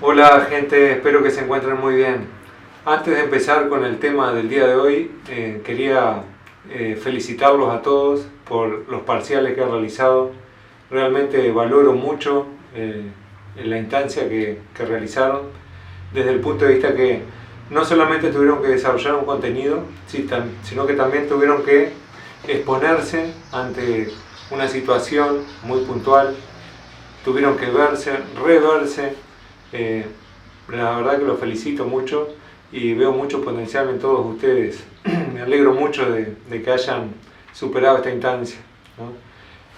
Hola gente, espero que se encuentren muy bien. Antes de empezar con el tema del día de hoy, quería felicitarlos a todos por los parciales que han realizado. Realmente valoro mucho la instancia que realizaron, desde el punto de vista que no solamente tuvieron que desarrollar un contenido, sino que también tuvieron que exponerse ante una situación muy puntual, tuvieron que verse, reverse. La verdad que los felicito mucho y veo mucho potencial en todos ustedes. Me alegro mucho de que hayan superado esta instancia, ¿no?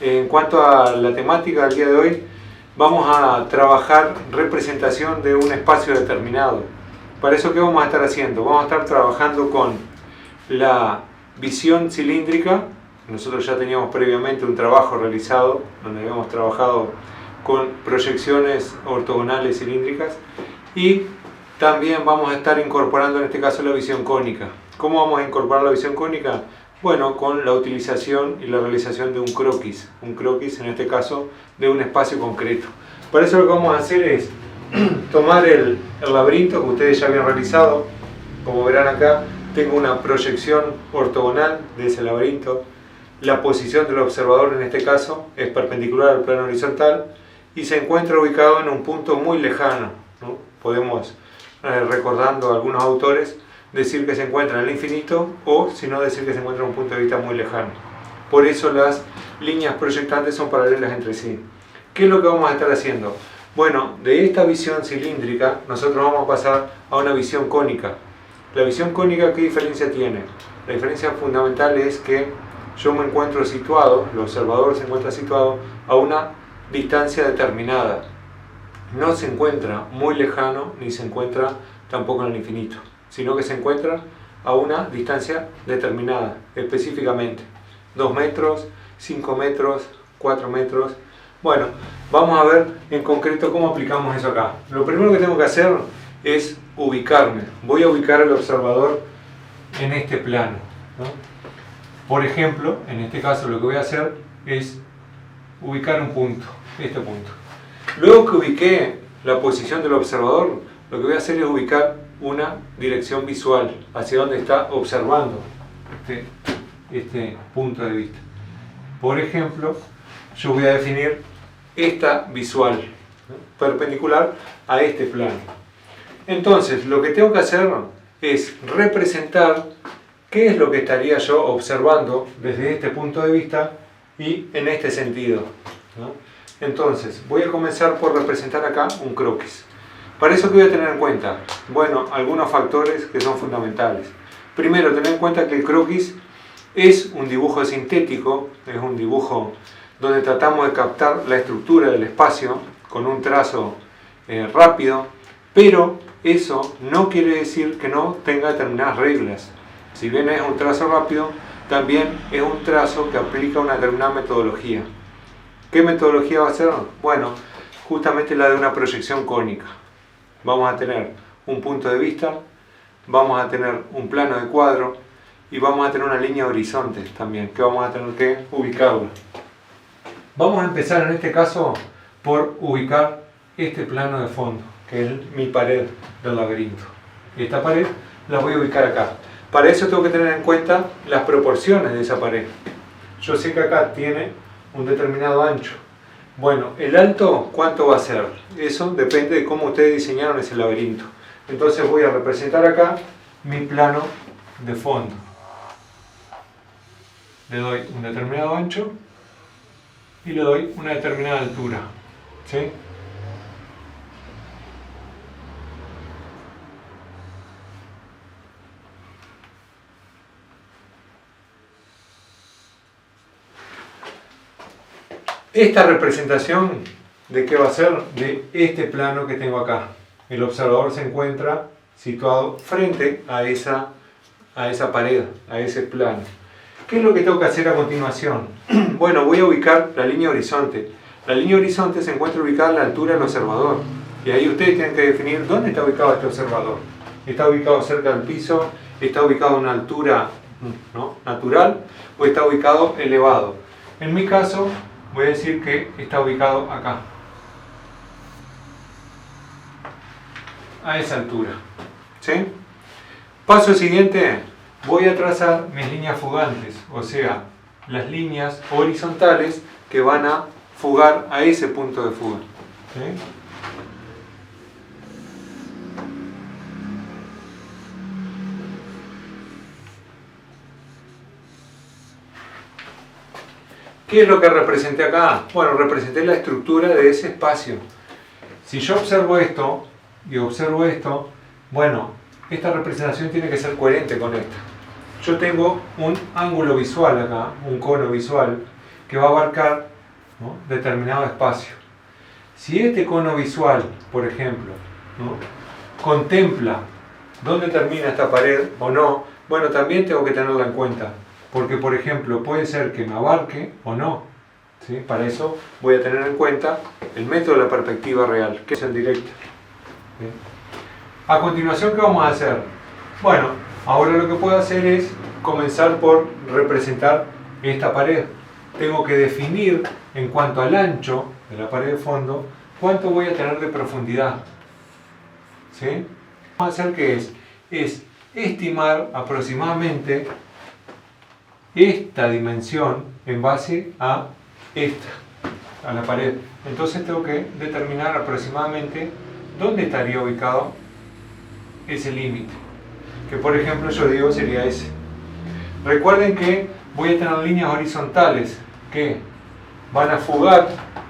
En cuanto a la temática del día de hoy, vamos a trabajar representación de un espacio determinado. Para eso, ¿qué vamos a estar haciendo? Vamos a estar trabajando con la visión cilíndrica. Nosotros ya teníamos previamente un trabajo realizado donde habíamos trabajado con proyecciones ortogonales cilíndricas, y también vamos a estar incorporando en este caso la visión cónica. ¿Cómo vamos a incorporar la visión cónica? Bueno, con la utilización y la realización de un croquis en este caso de un espacio concreto. Para eso lo que vamos a hacer es tomar el laberinto que ustedes ya habían realizado. Como verán acá, tengo una proyección ortogonal de ese laberinto. La posición del observador en este caso es perpendicular al plano horizontal y se encuentra ubicado en un punto muy lejano, ¿no? Podemos, recordando a algunos autores, decir que se encuentra en el infinito, o si no, decir que se encuentra en un punto de vista muy lejano. Por eso las líneas proyectantes son paralelas entre sí. ¿Qué es lo que vamos a estar haciendo? Bueno, de esta visión cilíndrica nosotros vamos a pasar a una visión cónica. La visión cónica, ¿qué diferencia tiene? La diferencia fundamental es que yo me encuentro situado, el observador se encuentra situado a una distancia determinada. No se encuentra muy lejano ni se encuentra tampoco en el infinito, sino que se encuentra a una distancia determinada, específicamente 2 metros, 5 metros, 4 metros. Bueno, vamos a ver en concreto cómo aplicamos eso acá. Lo primero que tengo que hacer es ubicarme. Voy a ubicar al observador en este plano, ¿no? Por ejemplo, en este caso lo que voy a hacer es ubicar un punto, este punto. Luego que ubiqué la posición del observador, lo que voy a hacer es ubicar una dirección visual hacia donde está observando este punto de vista. Por ejemplo, yo voy a definir esta visual, ¿no?, perpendicular a este plano. Entonces, lo que tengo que hacer es representar qué es lo que estaría yo observando desde este punto de vista y en este sentido, ¿no? Entonces, voy a comenzar por representar acá un croquis. Para eso, ¿qué voy a tener en cuenta? Bueno, algunos factores que son fundamentales. Primero, tener en cuenta que el croquis es un dibujo sintético, es un dibujo donde tratamos de captar la estructura del espacio con un trazo rápido, pero eso no quiere decir que no tenga determinadas reglas. Si bien es un trazo rápido, también es un trazo que aplica una determinada metodología. ¿Qué metodología va a ser? Bueno, justamente la de una proyección cónica. Vamos a tener un punto de vista, vamos a tener un plano de cuadro y vamos a tener una línea de horizonte también, que vamos a tener que ubicarla. Vamos a empezar en este caso por ubicar este plano de fondo, que es mi pared del laberinto. Esta pared la voy a ubicar acá. Para eso tengo que tener en cuenta las proporciones de esa pared. Yo sé que acá tiene un determinado ancho. Bueno, el alto, ¿cuánto va a ser? Eso depende de cómo ustedes diseñaron ese laberinto. Entonces voy a representar acá mi plano de fondo. Le doy un determinado ancho y le doy una determinada altura, ¿sí? Esta representación, ¿de qué va a ser? De este plano que tengo acá. El observador se encuentra situado frente a esa pared, a ese plano. ¿Qué es lo que tengo que hacer a continuación? Bueno, voy a ubicar la línea horizonte. La línea horizonte se encuentra ubicada a la altura del observador. Y ahí ustedes tienen que definir dónde está ubicado este observador. ¿Está ubicado cerca del piso? ¿Está ubicado a una altura, ¿no?, natural? ¿O está ubicado elevado? En mi caso, voy a decir que está ubicado acá. a esa altura. ¿Sí? Paso siguiente, voy a trazar mis líneas fugantes, o sea, las líneas horizontales que van a fugar a ese punto de fuga. ¿Sí? ¿Qué es lo que representé acá? Bueno, representé la estructura de ese espacio. Si yo observo esto y observo esto, bueno, esta representación tiene que ser coherente con esta. Yo tengo un ángulo visual acá, un cono visual, que va a abarcar, ¿no?, determinado espacio. Si este cono visual, por ejemplo, ¿no?, contempla dónde termina esta pared o no, bueno, también tengo que tenerla en cuenta. Porque, por ejemplo, puede ser que me abarque o no. ¿Sí? Para eso voy a tener en cuenta el método de la perspectiva real, que es el directo. ¿Sí? A continuación, ¿qué vamos a hacer? Bueno, ahora lo que puedo hacer es comenzar por representar esta pared. Tengo que definir, en cuanto al ancho de la pared de fondo, cuánto voy a tener de profundidad. ¿Sí? Vamos a hacer que es estimar aproximadamente esta dimensión en base a esta, a la pared. Entonces tengo que determinar aproximadamente dónde estaría ubicado ese límite, que por ejemplo yo digo sería ese. Recuerden que voy a tener líneas horizontales que van a fugar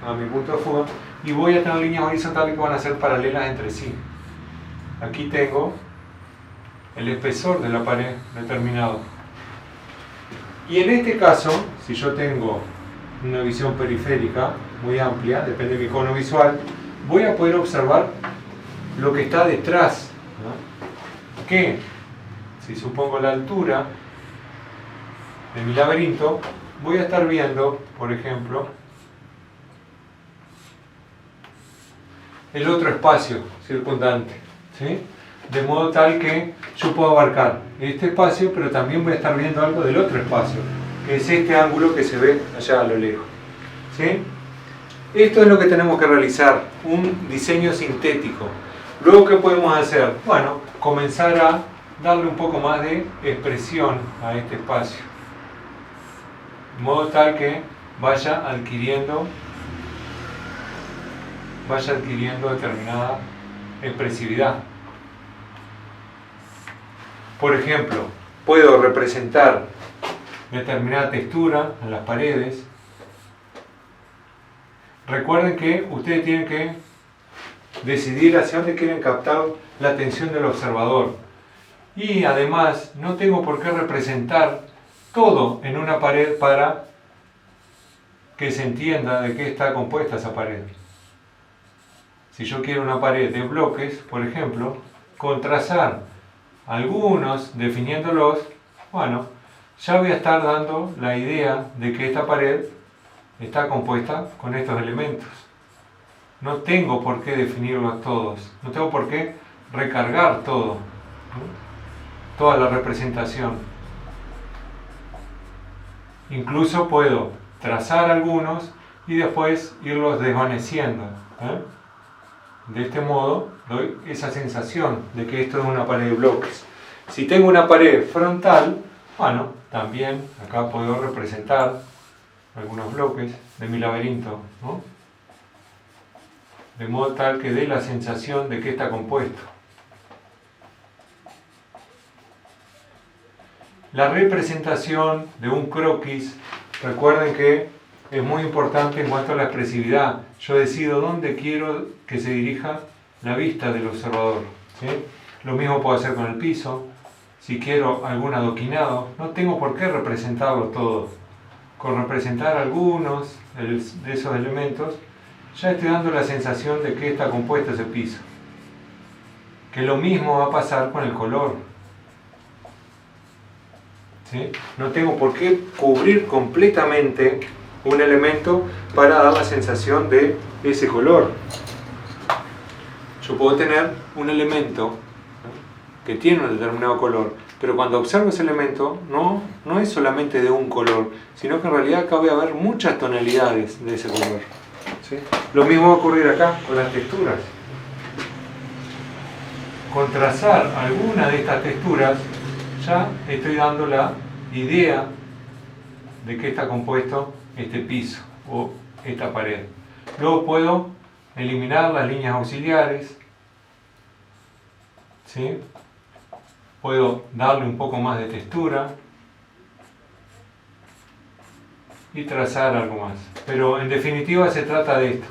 a mi punto de fuga y voy a tener líneas horizontales que van a ser paralelas entre sí. Aquí tengo el espesor de la pared determinado. Y en este caso, si yo tengo una visión periférica muy amplia, depende de mi cono visual, voy a poder observar lo que está detrás, ¿no? Que, si supongo la altura de mi laberinto, voy a estar viendo, por ejemplo, el otro espacio circundante, ¿sí? De modo tal que yo puedo abarcar este espacio, pero también voy a estar viendo algo del otro espacio, que es este ángulo que se ve allá a lo lejos. ¿Sí? Esto es lo que tenemos que realizar, un diseño sintético. Luego, ¿qué podemos hacer? Bueno, comenzar a darle un poco más de expresión a este espacio, de modo tal que vaya adquiriendo determinada expresividad. Por ejemplo, puedo representar determinada textura en las paredes. Recuerden que ustedes tienen que decidir hacia dónde quieren captar la atención del observador. Y además, no tengo por qué representar todo en una pared para que se entienda de qué está compuesta esa pared. Si yo quiero una pared de bloques, por ejemplo, con trazar algunos, definiéndolos, bueno, ya voy a estar dando la idea de que esta pared está compuesta con estos elementos. No tengo por qué definirlos todos, no tengo por qué recargar todo, ¿no?, toda la representación. Incluso puedo trazar algunos y después irlos desvaneciendo. De este modo doy esa sensación de que esto es una pared de bloques. Si tengo una pared frontal, bueno, también acá puedo representar algunos bloques de mi laberinto, ¿no?, de modo tal que dé la sensación de que está compuesto. La representación de un croquis, recuerden que es muy importante en cuanto a la expresividad. Yo decido dónde quiero que se dirija la vista del observador, ¿sí? Lo mismo puedo hacer con el piso. Si quiero algún adoquinado, no tengo por qué representarlo todo. Con representar algunos de esos elementos, ya estoy dando la sensación de que está compuesto ese piso. Que lo mismo va a pasar con el color. ¿Sí? No tengo por qué cubrir completamente un elemento para dar la sensación de ese color. Yo puedo tener un elemento, ¿no?, que tiene un determinado color, pero cuando observo ese elemento no es solamente de un color, sino que en realidad acá voy a ver muchas tonalidades de ese color. ¿Sí? Lo mismo va a ocurrir acá con las texturas. con trazar alguna de estas texturas ya estoy dando la idea de qué está compuesto este piso o esta pared. Luego puedo eliminar las líneas auxiliares, ¿sí? Puedo darle un poco más de textura y trazar algo más. Pero en definitiva se trata de esto,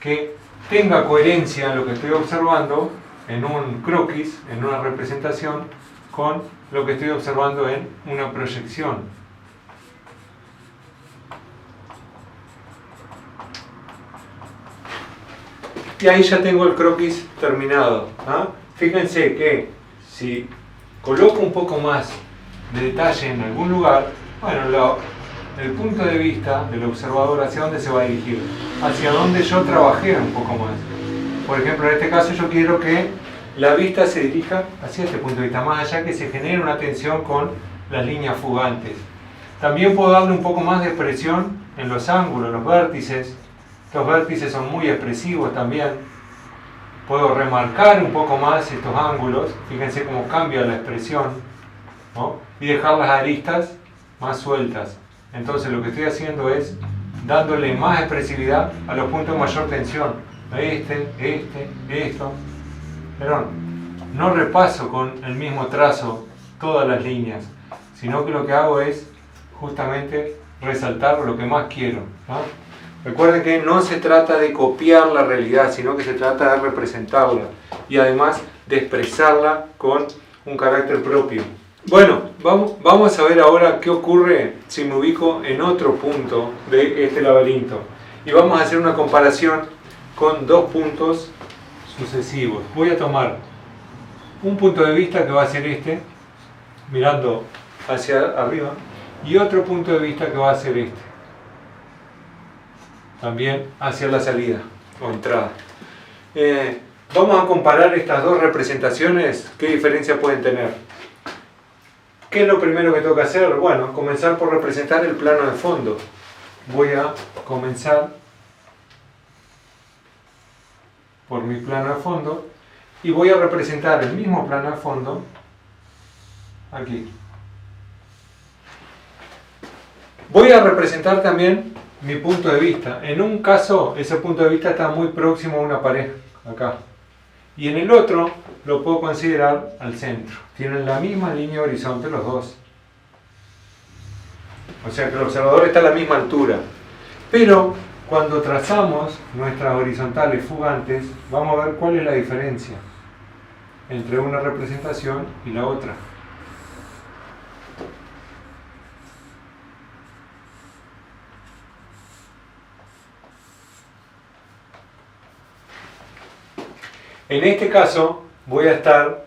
que tenga coherencia lo que estoy observando en un croquis, en una representación, con lo que estoy observando en una proyección. Y ahí ya tengo el croquis terminado, ¿ah? Fíjense que si coloco un poco más de detalle en algún lugar, bueno, el punto de vista del observador, ¿hacia dónde se va a dirigir? Hacia donde yo trabajé un poco más. Por ejemplo, en este caso yo quiero que la vista se dirija hacia este punto de vista, más allá que se genere una tensión con las líneas fugantes. También puedo darle un poco más de expresión en los ángulos, los vértices. Estos vértices son muy expresivos también. Puedo remarcar un poco más estos ángulos, fíjense cómo cambia la expresión, ¿no? Y dejar las aristas más sueltas. Entonces lo que estoy haciendo es dándole más expresividad a los puntos de mayor tensión. Esto. Perdón, no repaso con el mismo trazo todas las líneas, sino que lo que hago es justamente resaltar lo que más quiero, ¿no? Recuerden que no se trata de copiar la realidad, sino que se trata de representarla y además de expresarla con un carácter propio. Bueno, vamos a ver ahora qué ocurre si me ubico en otro punto de este laberinto. Y vamos a hacer una comparación con dos puntos sucesivos. Voy a tomar un punto de vista que va a ser este, mirando hacia arriba, y otro punto de vista que va a ser este, también hacia la salida o entrada. Vamos a comparar estas dos representaciones, qué diferencia pueden tener. ¿Qué es lo primero que tengo que hacer? Bueno, comenzar por representar el plano de fondo. Voy a comenzar por mi plano de fondo y voy a representar el mismo plano de fondo aquí. Voy a representar también mi punto de vista. En un caso, ese punto de vista está muy próximo a una pared, acá. Y en el otro lo puedo considerar al centro. Tienen la misma línea horizonte los dos. O sea que el observador está a la misma altura. Pero cuando trazamos nuestras horizontales fugantes, vamos a ver cuál es la diferencia entre una representación y la otra. En este caso voy a estar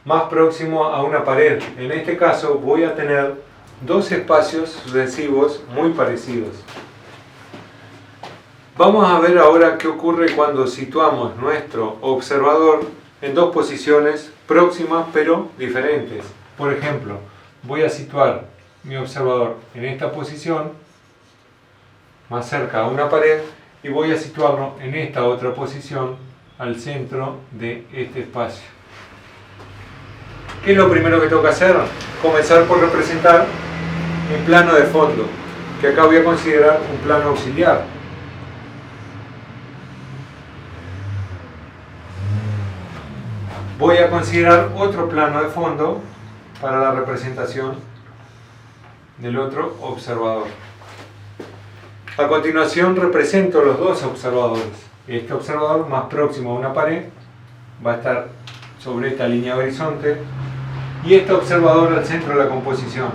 más próximo a una pared. En este caso voy a tener dos espacios sucesivos muy parecidos. Vamos a ver ahora qué ocurre cuando situamos nuestro observador en dos posiciones próximas pero diferentes. Por ejemplo, voy a situar mi observador en esta posición, más cerca a una pared, y voy a situarlo en esta otra posición, al centro de este espacio. ¿Qué es lo primero que tengo que hacer? Comenzar por representar mi plano de fondo, que acá voy a considerar un plano auxiliar. Voy a considerar otro plano de fondo para la representación del otro observador. A continuación represento los dos observadores. Este observador más próximo a una pared va a estar sobre esta línea de horizonte y este observador al centro de la composición,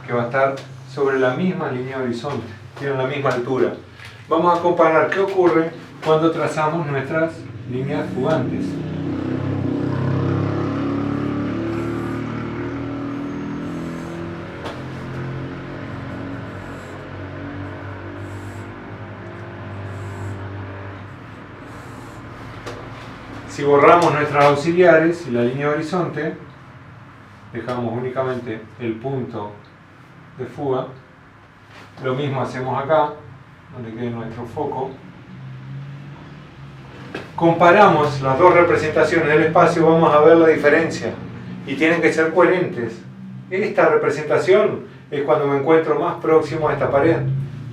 que va a estar sobre la misma línea de horizonte, tienen la misma altura. Vamos a comparar qué ocurre cuando trazamos nuestras líneas fugantes. Si borramos nuestras auxiliares y la línea de horizonte, dejamos únicamente el punto de fuga. Lo mismo hacemos acá, donde quede nuestro foco. comparamos las dos representaciones del espacio, vamos a ver la diferencia y tienen que ser coherentes. Esta representación es cuando me encuentro más próximo a esta pared.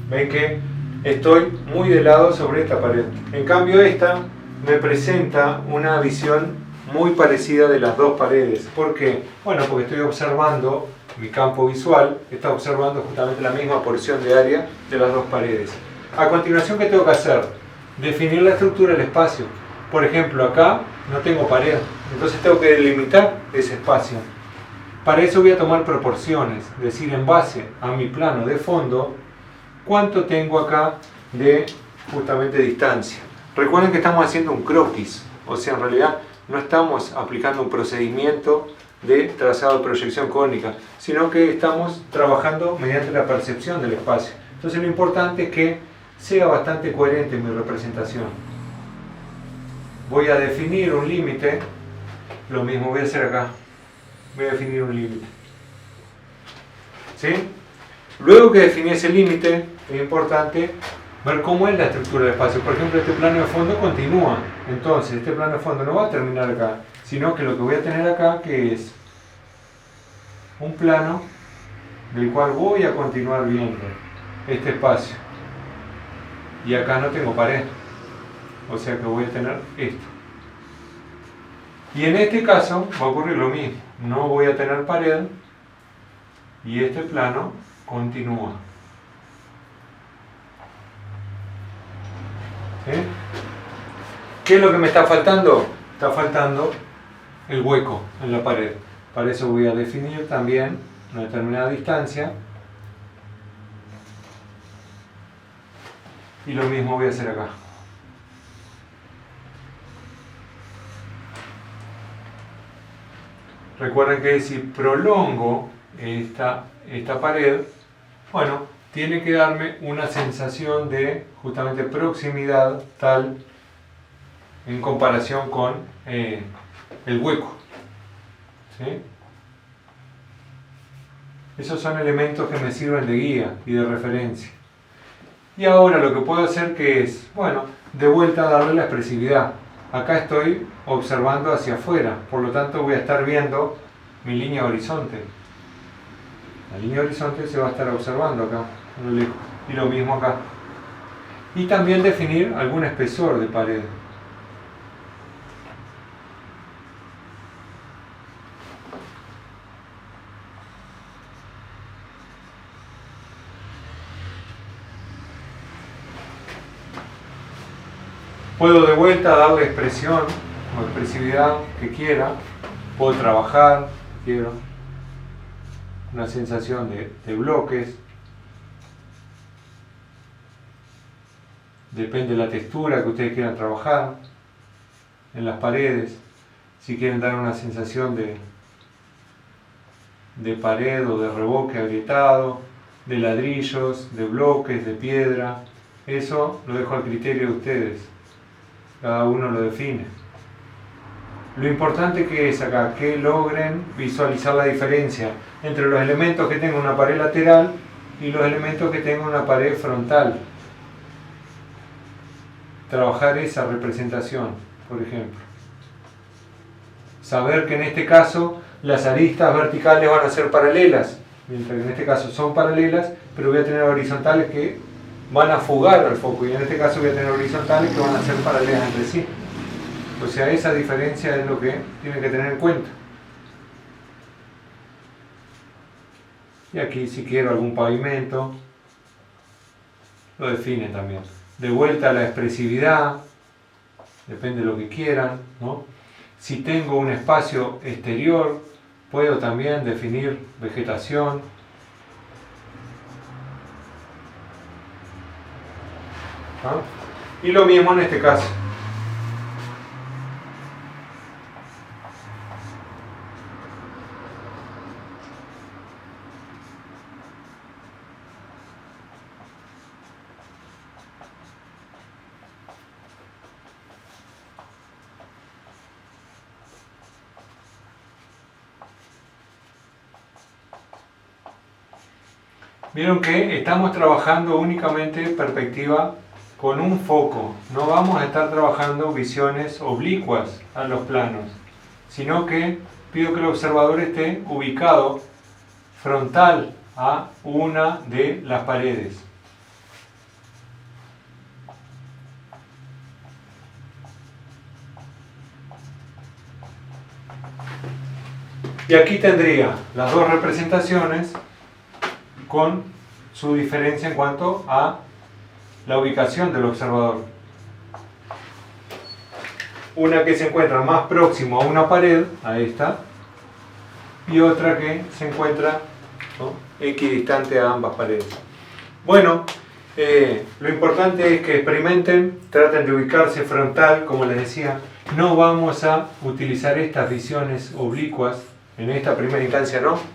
Ven que estoy muy de lado sobre esta pared. En cambio esta me presenta una visión muy parecida de las dos paredes. ¿Por qué? Bueno, porque estoy observando, mi campo visual está observando justamente la misma porción de área de las dos paredes. A continuación, ¿qué tengo que hacer? Definir la estructura del espacio. Por ejemplo, acá no tengo pared, entonces tengo que delimitar ese espacio. Para eso voy a tomar proporciones, es decir, en base a mi plano de fondo, cuánto tengo acá de justamente distancia. Recuerden que estamos haciendo un croquis, o sea, en realidad no estamos aplicando un procedimiento de trazado de proyección cónica, sino que estamos trabajando mediante la percepción del espacio. Entonces lo importante es que sea bastante coherente mi representación. Voy a definir un límite, lo mismo voy a hacer acá, voy a definir un límite. ¿Sí? Luego que definí ese límite, es importante ver cómo es la estructura del espacio. Por ejemplo, este plano de fondo continúa, entonces este plano de fondo no va a terminar acá, sino que lo que voy a tener acá, que es un plano del cual voy a continuar viendo este espacio. Y acá no tengo pared, o sea que voy a tener esto. Y en este caso va a ocurrir lo mismo, no voy a tener pared y este plano continúa. ¿Sí? ¿Qué es lo que me está faltando? Está faltando el hueco en la pared. Para eso voy a definir también una determinada distancia. Y lo mismo voy a hacer acá. Recuerden que si prolongo esta pared, bueno, tiene que darme una sensación de justamente proximidad tal en comparación con el hueco. ¿Sí? Esos son elementos que me sirven de guía y de referencia. Y ahora lo que puedo hacer que es, bueno, de vuelta darle la expresividad. Acá estoy observando hacia afuera, por lo tanto voy a estar viendo mi línea horizonte. La línea horizonte se va a estar observando acá, a lo lejos. Y lo mismo acá. Y también definir algún espesor de pared. Puedo de vuelta darle expresión o expresividad que quiera. Puedo trabajar, quiero una sensación de bloques. Depende de la textura que ustedes quieran trabajar en las paredes. Si quieren dar una sensación de pared o de revoque agrietado, de ladrillos, de bloques, de piedra, eso lo dejo al criterio de ustedes. Cada uno lo define. Lo importante que es acá, que logren visualizar la diferencia entre los elementos que tengan una pared lateral y los elementos que tengan una pared frontal. Trabajar esa representación, por ejemplo. Saber que en este caso las aristas verticales van a ser paralelas, mientras que en este caso son paralelas, pero voy a tener horizontales que van a fugar al foco, y en este caso voy a tener horizontales que van a ser paralelas entre sí. O sea, esa diferencia es lo que tienen que tener en cuenta. Y aquí, si quiero algún pavimento, lo define también. De vuelta a la expresividad, depende de lo que quieran, ¿no? Si tengo un espacio exterior, puedo también definir vegetación. ¿Ah? Y lo mismo en este caso. Vieron que estamos trabajando únicamente perspectiva con un foco. No vamos a estar trabajando visiones oblicuas a los planos, sino que pido que el observador esté ubicado frontal a una de las paredes. Y aquí tendría las dos representaciones con su diferencia en cuanto a la ubicación del observador. Una que se encuentra más próximo a una pared, a esta, y otra que se encuentra, ¿no?, equidistante a ambas paredes. Bueno, lo importante es que experimenten, traten de ubicarse frontal, como les decía. No vamos a utilizar estas visiones oblicuas en esta primera instancia, ¿no?